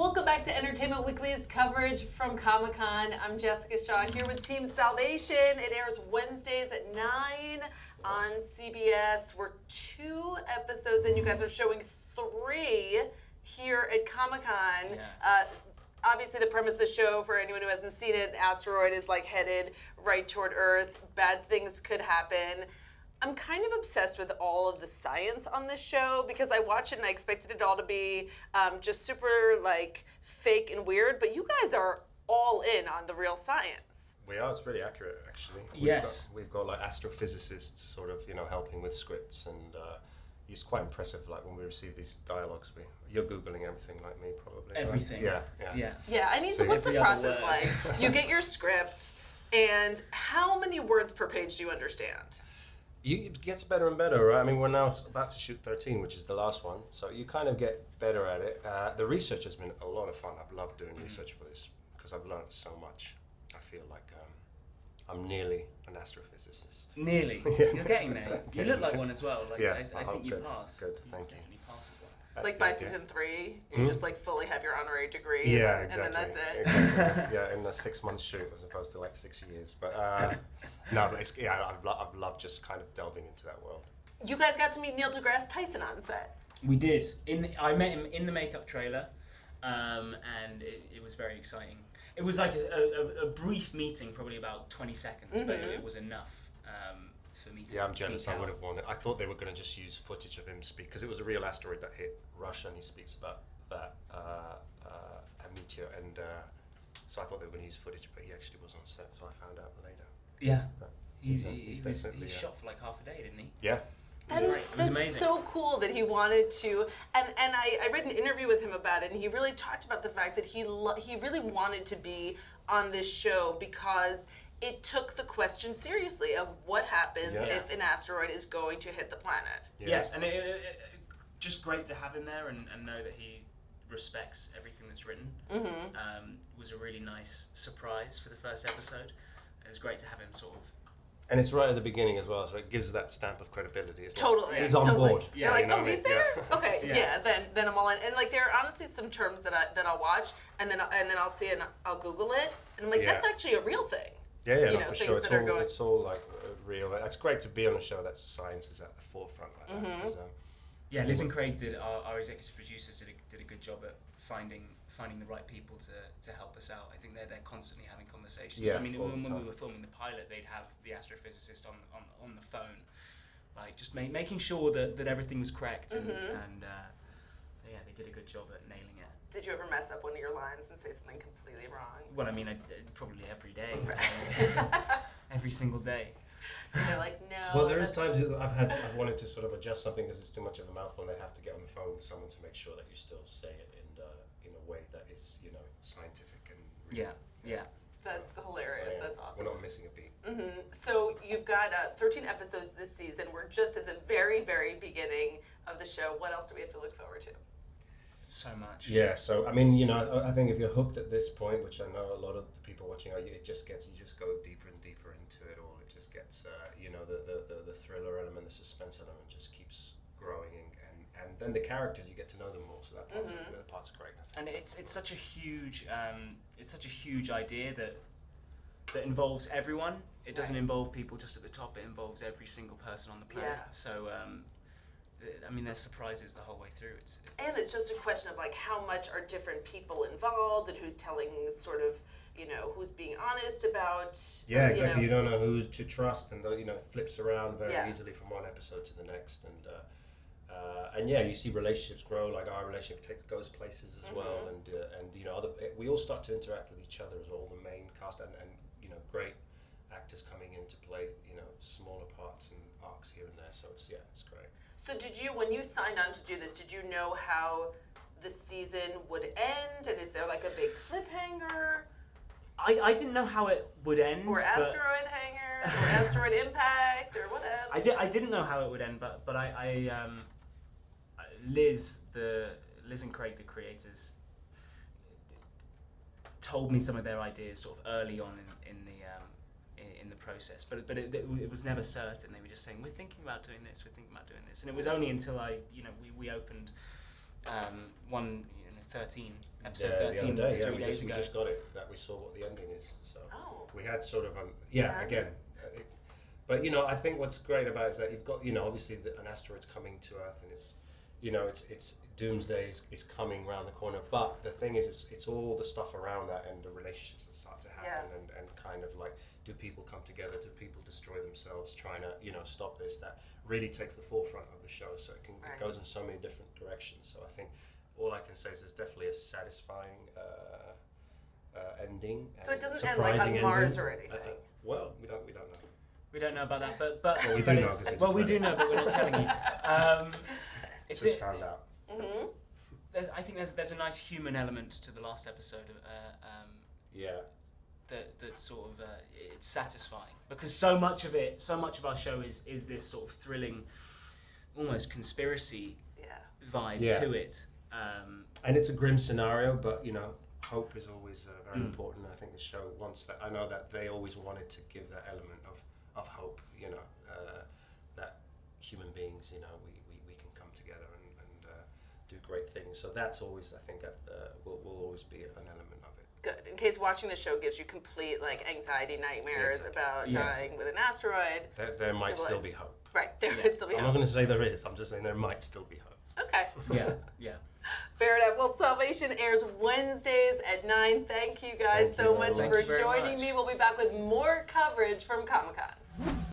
Welcome back to Entertainment Weekly's coverage from Comic-Con. I'm Jessica Shaw here with Team Salvation. It airs Wednesdays at 9 on CBS. We're 2 episodes in. You guys are showing 3 here at Comic-Con. Yeah. Obviously, the premise of the show, for anyone who hasn't seen it, an asteroid is like headed right toward Earth. Bad things could happen. I'm kind of obsessed with all of the science on this show because I watch it and I expected it all to be just super like fake and weird, but you guys are all in on the real science. We are. It's really accurate, actually. Yes. We've got like astrophysicists sort of, helping with scripts, and it's quite impressive. Like when we receive these dialogues, you're Googling everything like me, probably. Everything. Right? Yeah. I need to. What's the process like? You get your script, and how many words per page do you understand? It gets better and better, right? I mean, we're now about to shoot 13, which is the last one, so you kind of get better at it. The research has been a lot of fun. I've loved doing research for this because I've learned so much. I feel like I'm nearly an astrophysicist. Nearly. Yeah. You're getting there. You look like one as well. Like, Yeah, I think you good. pass. Good, thank you. Definitely pass as well. That's Like by the idea. season 3, you just like fully have your honorary degree. Yeah, and exactly. then that's it. Exactly. Yeah, in a 6-month shoot as opposed to like 6 years. But no, but I've loved just kind of delving into that world. You guys got to meet Neil deGrasse Tyson on set. We did. I met him in the makeup trailer, and it was very exciting. It was like a brief meeting, probably about 20 seconds, but it was enough for me to. Yeah, I'm jealous. geek I would out. have wanted. I thought they were going to just use footage of him speak because it was a real asteroid that hit Russia, and he speaks about that a meteor, and so I thought they were going to use footage, but he actually was on set, so I found out later. Yeah. But He's definitely, shot for like half a day, didn't he? Yeah. That's amazing. so cool that he wanted to, and I read an interview with him about it, and he really talked about the fact that he really wanted to be on this show because it took the question seriously of what happens if an asteroid is going to hit the planet. Yeah. Yes, and it just great to have him there and know that he respects everything that's written. Was a really nice surprise for the first episode. It was great to have him sort of. And it's right at the beginning as well, so it gives that stamp of credibility. It's Totally. Like, he's on board. You're like, you know oh, what I he's mean? there? Yeah. Okay, Yeah. then I'm all in. And like there are honestly some terms that I'll watch and then I'll see it and I'll Google it and I'm like, that's actually a real thing. Yeah, You no, know, for things sure. that are going- It's all like real. It's great to be on a show that science is at the forefront like that. 'Cause, Yeah, Liz and Craig our executive producers did a good job at finding the right people to help us out. I think they're constantly having conversations. Yeah, I mean, all the when we time. were filming the pilot, they'd have the astrophysicist on the phone, like just making sure that everything was correct. And yeah, they did a good job at nailing it. Did you ever mess up one of your lines and say something completely wrong? Well, I mean, probably every day, Right. every single day. And they're like, no. Well, there is times that I've wanted to sort of adjust something because it's too much of a mouthful, and they have to get on the phone with someone to make sure that you still say it in a way that is, scientific and real. Yeah. That's hilarious. So, yeah, That's awesome. We're not missing a beat. So you've got 13 episodes this season. We're just at the very, very beginning of the show. What else do we have to look forward to? So much. Yeah, so I mean, I think if you're hooked at this point, which I know a lot of the people watching are, you just go deeper and deeper into it all. It just gets, the thriller element, the suspense element just keeps growing, and then the characters, you get to know them more. So that part's great. I think. And it's such a huge idea that involves everyone. It doesn't involve people just at the top. It involves every single person on the planet. Yeah. So I mean, there's surprises the whole way through. And it's just a question of like how much are different people involved and who's telling sort of, who's being honest about. Yeah, exactly. You don't know who's to trust, and it flips around very Yeah. easily from one episode to the next, and yeah, you see relationships grow. Like our relationship goes places as well, and we all start to interact with each other as all the main cast, and great actors coming in to play smaller parts and arcs here and there. So it's great. So when you signed on to do this, did you know how the season would end? And is there like a big cliffhanger? I didn't know how it would end. Or asteroid hanger? Or asteroid impact? Or what else? I didn't know how it would end, but Liz and Craig, the creators, told me some of their ideas sort of early on in the process, but it was never certain. They were just saying, we're thinking about doing this, and it was only until we opened one 13, episode the 13, other day, 3 days we ago. just got it, that we saw what the ending is. So Oh. we had sort of, Yeah. again. But I think what's great about it is that you've got, obviously an asteroid's coming to Earth, and it's doomsday is coming around the corner. But the thing is, it's all the stuff around that and the relationships that start to happen, and kind of like, do people come together? Do people destroy themselves trying to, stop this? That really takes the forefront of the show. So it goes in so many different directions. So I think all I can say is there's definitely a satisfying ending. So it doesn't end like on Mars or anything. Well, we don't know. We don't know about that, but Well, we do know. Well, we do know, but we're not telling you. It's Just found out. Mm-hmm. I think there's a nice human element to the last episode. Yeah. That sort of it's satisfying because so much of our show is this sort of thrilling, almost conspiracy vibe to it. And it's a grim scenario, but hope is always very important. I think the show wants that. I know that they always wanted to give that element of hope. That human beings, we can come together and do great things. So that's always, I think, will always be an element of it. Good. In case watching the show gives you complete anxiety nightmares about dying with an asteroid. There might still be hope. Right. There might still be hope. I'm not going to say there is. I'm just saying there might still be hope. Okay. Yeah. Fair enough. Well, Salvation airs Wednesdays at 9. Thank you guys so much for joining me. We'll be back with more coverage from Comic-Con.